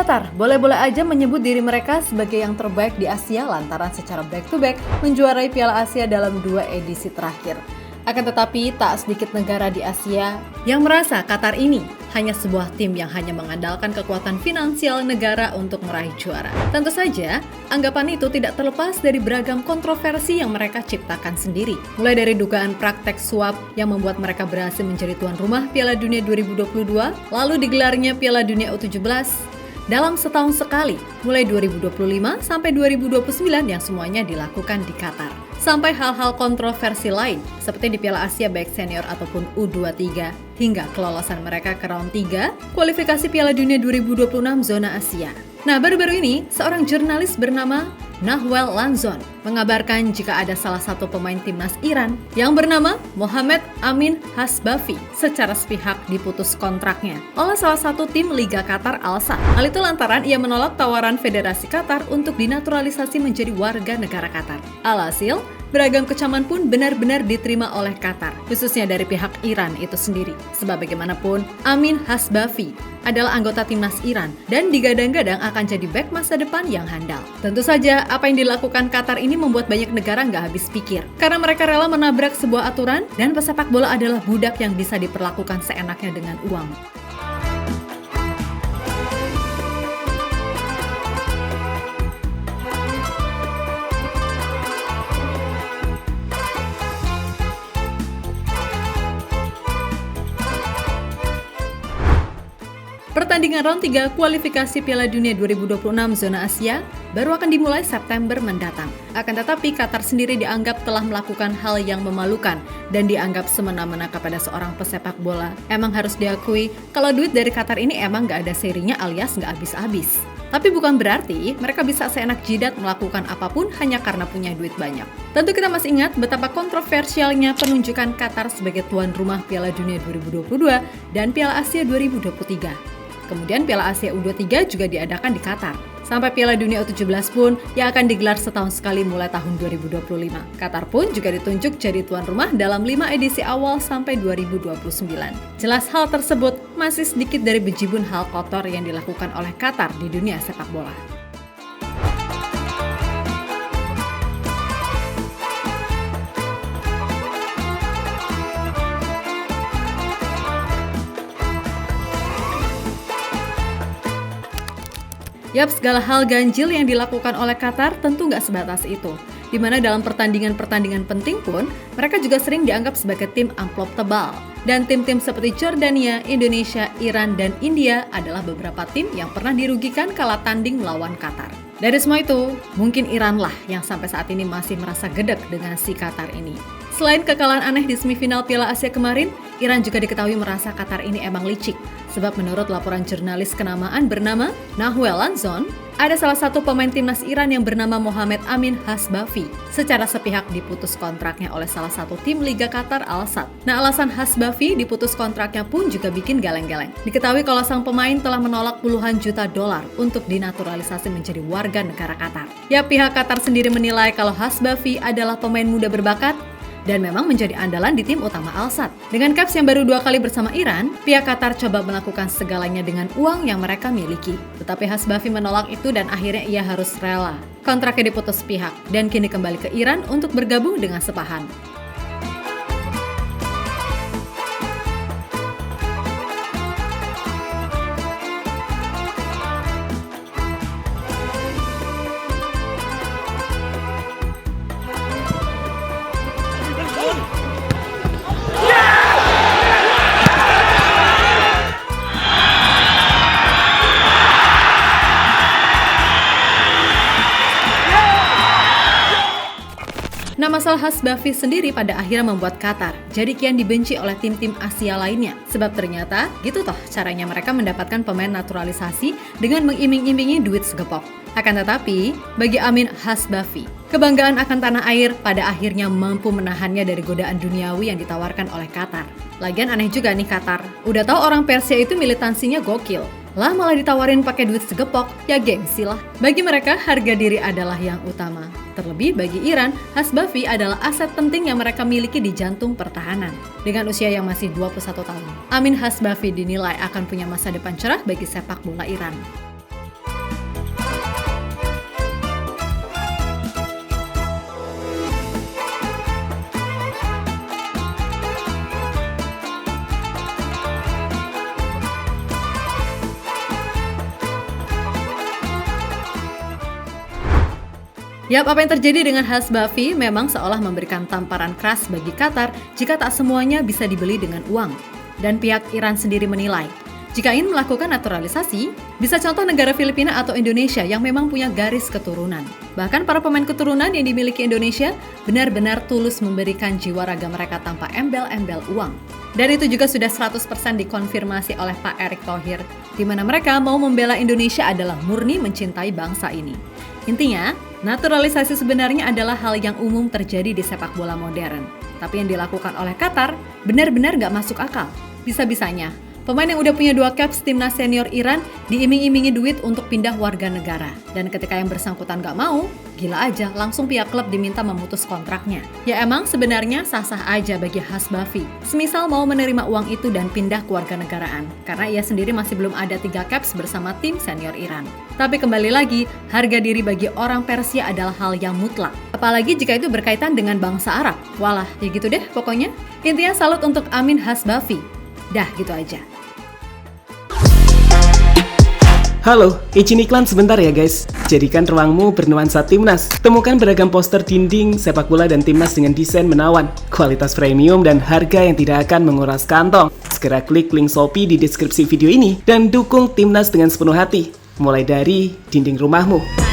Qatar boleh-boleh aja menyebut diri mereka sebagai yang terbaik di Asia lantaran secara back-to-back menjuarai Piala Asia dalam 2 edisi terakhir. Akan tetapi, tak sedikit negara di Asia yang merasa Qatar ini hanya sebuah tim yang hanya mengandalkan kekuatan finansial negara untuk meraih juara. Tentu saja, anggapan itu tidak terlepas dari beragam kontroversi yang mereka ciptakan sendiri. Mulai dari dugaan praktek suap yang membuat mereka berhasil menjadi tuan rumah Piala Dunia 2022, lalu digelarnya Piala Dunia U17 dalam setahun sekali, mulai 2025 sampai 2029 yang semuanya dilakukan di Qatar. Sampai hal-hal kontroversi lain, seperti di Piala Asia baik senior ataupun U23, hingga kelolosan mereka ke round 3, kualifikasi Piala Dunia 2026 zona Asia. Nah, baru-baru ini, seorang jurnalis bernama Nahwel Lanzon mengabarkan jika ada salah satu pemain timnas Iran yang bernama Mohamed Amin Hasbafi secara sepihak diputus kontraknya oleh salah satu tim Liga Qatar Al-Sadd. Hal itu lantaran ia menolak tawaran Federasi Qatar untuk dinaturalisasi menjadi warga negara Qatar. Alhasil, beragam kecaman pun benar-benar diterima oleh Qatar, khususnya dari pihak Iran itu sendiri. Sebab bagaimanapun, Amin Hasbafi adalah anggota timnas Iran dan digadang-gadang akan jadi bek masa depan yang handal. Tentu saja, apa yang dilakukan Qatar ini membuat banyak negara nggak habis pikir. Karena mereka rela menabrak sebuah aturan dan pesepak bola adalah budak yang bisa diperlakukan seenaknya dengan uang. Pertandingan round 3 kualifikasi Piala Dunia 2026 zona Asia baru akan dimulai September mendatang. Akan tetapi Qatar sendiri dianggap telah melakukan hal yang memalukan dan dianggap semena-mena kepada seorang pesepak bola. Emang harus diakui kalau duit dari Qatar ini emang gak ada serinya alias gak habis-habis. Tapi bukan berarti mereka bisa seenak jidat melakukan apapun hanya karena punya duit banyak. Tentu kita masih ingat betapa kontroversialnya penunjukan Qatar sebagai tuan rumah Piala Dunia 2022 dan Piala Asia 2023. Kemudian Piala Asia U23 juga diadakan di Qatar. Sampai Piala Dunia U17 pun yang akan digelar setahun sekali mulai tahun 2025. Qatar pun juga ditunjuk jadi tuan rumah dalam 5 edisi awal sampai 2029. Jelas hal tersebut masih sedikit dari bejibun hal kotor yang dilakukan oleh Qatar di dunia sepak bola. Yap, segala hal ganjil yang dilakukan oleh Qatar tentu nggak sebatas itu. Di mana dalam pertandingan-pertandingan penting pun, mereka juga sering dianggap sebagai tim amplop tebal. Dan tim-tim seperti Jordania, Indonesia, Iran, dan India adalah beberapa tim yang pernah dirugikan kala tanding melawan Qatar. Dari semua itu, mungkin Iran lah yang sampai saat ini masih merasa gedek dengan si Qatar ini. Selain kekalahan aneh di semifinal Piala Asia kemarin, Iran juga diketahui merasa Qatar ini emang licik. Sebab menurut laporan jurnalis kenamaan bernama Nahwel Lanzon, ada salah satu pemain timnas Iran yang bernama Mohamed Amin Hasbafi secara sepihak diputus kontraknya oleh salah satu tim Liga Qatar Al-Sadd. Nah, alasan Hasbafi diputus kontraknya pun juga bikin geleng-geleng. Diketahui kalau sang pemain telah menolak puluhan juta dolar untuk dinaturalisasi menjadi warga negara Qatar. Ya, pihak Qatar sendiri menilai kalau Hasbafi adalah pemain muda berbakat dan memang menjadi andalan di tim utama Al-Sadd. Dengan caps yang baru 2 kali bersama Iran, pihak Qatar coba melakukan segalanya dengan uang yang mereka miliki. Tetapi Hasbafi menolak itu dan akhirnya ia harus rela. Kontraknya diputus pihak dan kini kembali ke Iran untuk bergabung dengan Sepahan. Nah, masalah Hasbafi sendiri pada akhirnya membuat Qatar jadi kian dibenci oleh tim-tim Asia lainnya. Sebab ternyata gitu toh caranya mereka mendapatkan pemain naturalisasi dengan mengiming-imingi duit segepok. Akan tetapi, bagi Amin Hasbafi, kebanggaan akan tanah air pada akhirnya mampu menahannya dari godaan duniawi yang ditawarkan oleh Qatar. Lagian aneh juga nih Qatar, udah tahu orang Persia itu militansinya gokil. Lah malah ditawarin pakai duit segepok, ya gengsi lah. Bagi mereka, harga diri adalah yang utama. Terlebih bagi Iran, Hasbafi adalah aset penting yang mereka miliki di jantung pertahanan. Dengan usia yang masih 21 tahun, Amin Hasbafi dinilai akan punya masa depan cerah bagi sepak bola Iran. Yap, apa yang terjadi dengan Hasbafi memang seolah memberikan tamparan keras bagi Qatar jika tak semuanya bisa dibeli dengan uang. Dan pihak Iran sendiri menilai, jika ingin melakukan naturalisasi, bisa contoh negara Filipina atau Indonesia yang memang punya garis keturunan. Bahkan para pemain keturunan yang dimiliki Indonesia benar-benar tulus memberikan jiwa raga mereka tanpa embel-embel uang. Dan itu juga sudah 100% dikonfirmasi oleh Pak Erick Thohir, di mana mereka mau membela Indonesia adalah murni mencintai bangsa ini. Intinya, naturalisasi sebenarnya adalah hal yang umum terjadi di sepak bola modern. Tapi yang dilakukan oleh Qatar benar-benar nggak masuk akal. Bisa-bisanya, pemain yang udah punya 2 caps timnas senior Iran diiming-imingi duit untuk pindah warga negara. Dan ketika yang bersangkutan gak mau, gila aja, langsung pihak klub diminta memutus kontraknya. Ya emang sebenarnya sah-sah aja bagi Hasbafi, semisal mau menerima uang itu dan pindah ke warga negaraan, karena ia sendiri masih belum ada 3 caps bersama tim senior Iran. Tapi kembali lagi, harga diri bagi orang Persia adalah hal yang mutlak. Apalagi jika itu berkaitan dengan bangsa Arab. Walah, ya gitu deh pokoknya. Intinya salut untuk Amin Hasbafi. Dah gitu aja. Halo, izin iklan sebentar ya guys. Jadikan ruangmu bernuansa timnas. Temukan beragam poster dinding, sepak bola dan timnas dengan desain menawan, kualitas premium dan harga yang tidak akan menguras kantong. Segera klik link Shopee di deskripsi video ini dan dukung timnas dengan sepenuh hati. Mulai dari dinding rumahmu.